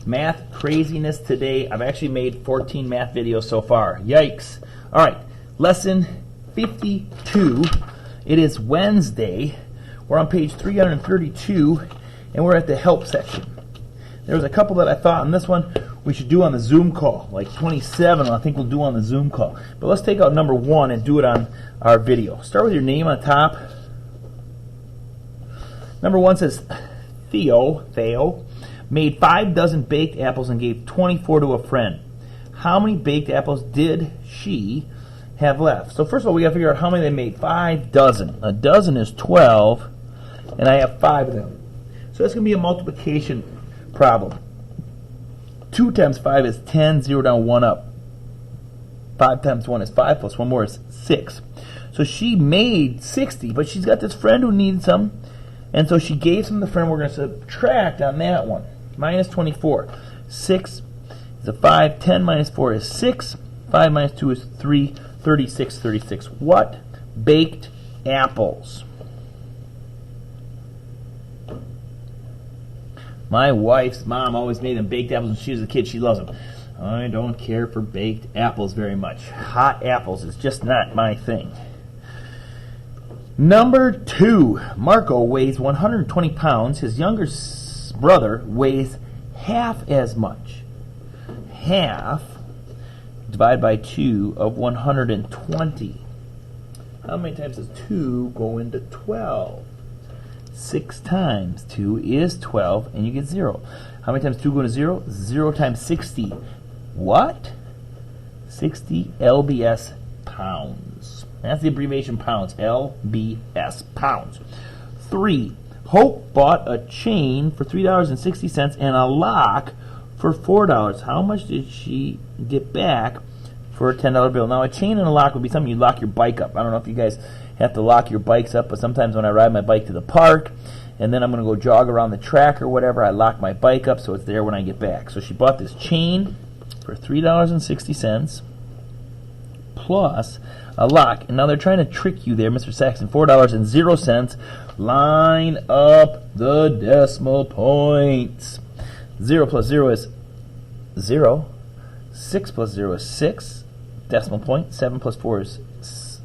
Math craziness today. I've actually made 14 math videos so far. Yikes. All right, lesson 52. It is Wednesday. We're on page 332, and we're at the help section. There was a couple that I thought on this one we should do on the Zoom call, like 27 I think we'll do on the Zoom call. But let's take out number 1 and do it on our video. Start with your name on top. Number 1 says Theo made 5 dozen baked apples and gave 24 to a friend. How many baked apples did she have left? So first of all, we got to figure out how many they made. 5 dozen. A dozen is 12, and I have 5 of them. So that's going to be a multiplication problem. 2 times 5 is 10, 0 down, 1 up. 5 times 1 is 5, plus 1 more is 6. So she made 60, but she's got this friend who needs some, and so she gave some to the friend. We're going to subtract on that one. Minus 24. 6 is a 5. 10 minus 4 is 6. 5 minus 2 is 3. 36. What baked apples? My wife's mom always made them baked apples when she was a kid. She loves them. I don't care for baked apples very much. Hot apples is just not my thing. Number 2. Marco weighs 120 pounds. His younger brother weighs half as much. Half divided by 2 of 120. How many times does 2 go into 12? 6 times 2 is 12, and you get 0. How many times 2 go to 0? 0 times 60. What? 60 lbs pounds. That's the abbreviation pounds. LBS pounds. 3. Hope bought a chain for $3.60 and a lock for $4. How much did she get back for a $10 bill? Now, a chain and a lock would be something you lock your bike up. I don't know if you guys have to lock your bikes up, but sometimes when I ride my bike to the park and then I'm going to go jog around the track or whatever, I lock my bike up so it's there when I get back. So she bought this chain for $3.60 plus a lock. And now they're trying to trick you there, Mr. Saxon. $4.00. Line up the decimal points. 0 plus 0 is 0. 6 plus 0 is 6. Decimal point. 3 plus 4 is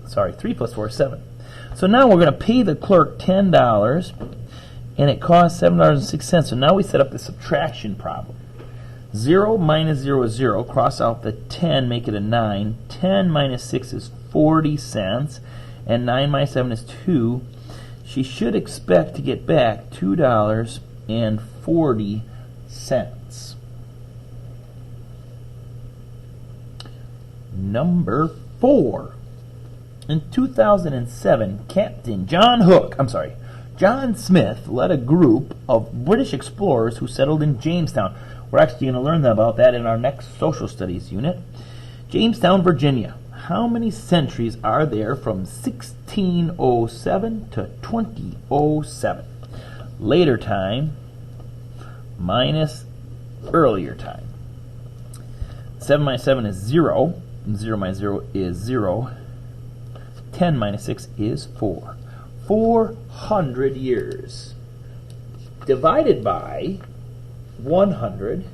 7. So now we're going to pay the clerk $10, and it costs $7.06. So now we set up the subtraction problem. 0 minus 0 is 0. Cross out the 10, make it a 9. 10 minus 6 is 40 cents, and 9 minus 7 is 2. She should expect to get back $2.40. Number 4. In 2007, John Smith led a group of British explorers who settled in Jamestown. We're actually going to learn about that in our next social studies unit. Jamestown, Virginia. How many centuries are there from 1607 to 2007? Later time minus earlier time. 7 minus 7 is 0. 0 minus 0 is 0. 10 minus 6 is 4. 400 years. Divided by 100.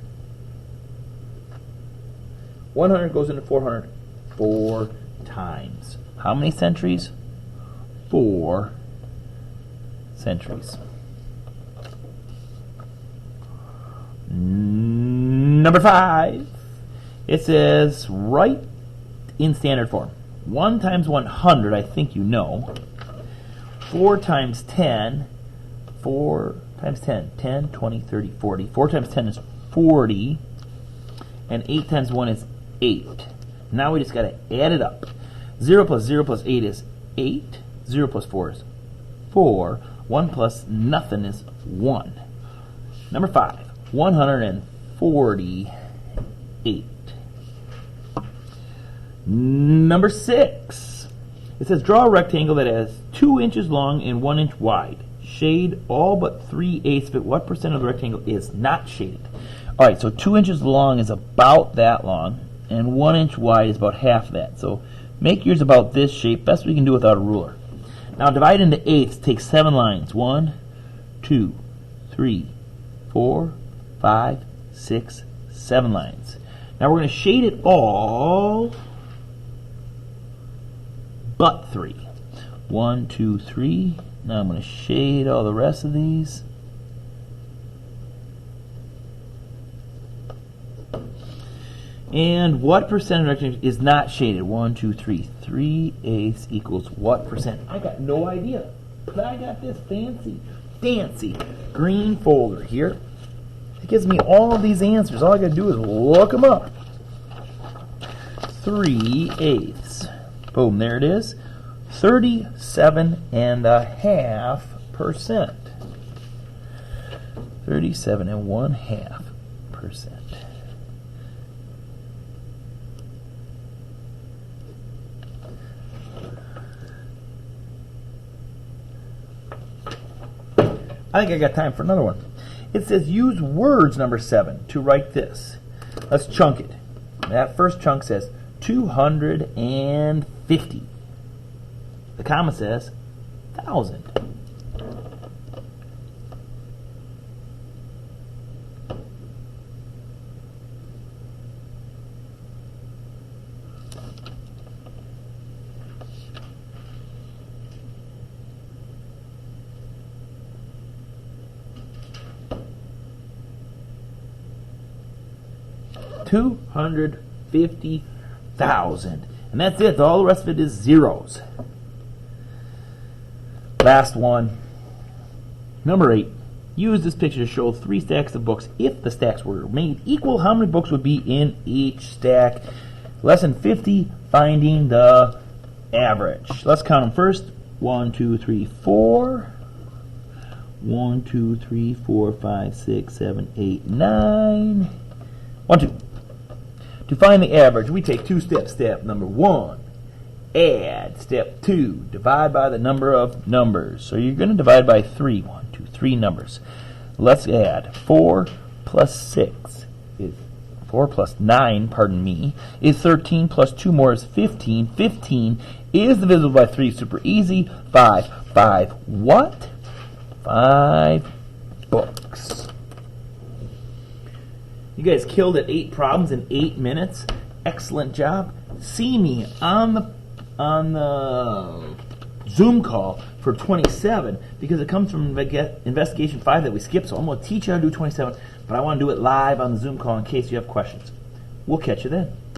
100 goes into 400 4 times. How many centuries? 4 centuries. Number 5. It says, write in standard form. 1 times 100, I think you know. 4 times 10. 4 times 10. 10, 20, 30, 40. 4 times 10 is 40. And 8 times 1 is 8. Now we just got to add it up. 0 plus 0 plus 8 is 8. 0 plus 4 is 4. 1 plus nothing is 1. Number 5. 148. Number 6. It says, draw a rectangle that has 2 inches long and 1 inch wide. Shade all but 3/8 of it. What percent of the rectangle is not shaded? All right, so 2 inches long is about that long, and 1 inch wide is about half that. So make yours about this shape. Best we can do without a ruler. Now divide into eighths. Take 7 lines. 1, 2, 3, 4, 5, 6, 7 lines. Now we're going to shade it all but 3. 1, 2, 3. Now I'm going to shade all the rest of these. And what percent of rectangle is not shaded? 1, 2, 3. 3/8 equals what percent? I got no idea. But I got this fancy green folder here. It gives me all of these answers. All I got to do is look them up. 3/8. Boom, there it is. 37.5%. 37.5%. I think I got time for another one. It says use words number 7 to write this. Let's chunk it. That first chunk says 250. The comma says 1,000. $250,000. And that's it. All the rest of it is zeros. Last one. Number 8. Use this picture to show 3 stacks of books. If the stacks were made equal, how many books would be in each stack? Lesson 50, finding the average. Let's count them first. 1, 2, 3, 4. 1, 2, 3, 4, 5, 6, 7, 8, 9. 1, 2. To find the average, we take 2 steps. Step number 1, add. Step 2, divide by the number of numbers. So you're going to divide by 3. 1, 2, 3 numbers. Let's add. 4 plus 6 is 4 plus 9, pardon me, is 13 plus 2 more is 15. 15 is divisible by 3. Super easy. 5. 5 what? 5 books. You guys killed at 8 problems in 8 minutes. Excellent job. See me on the Zoom call for 27 because it comes from investigation 5 that we skipped. So I'm going to teach you how to do 27, but I want to do it live on the Zoom call in case you have questions. We'll catch you then.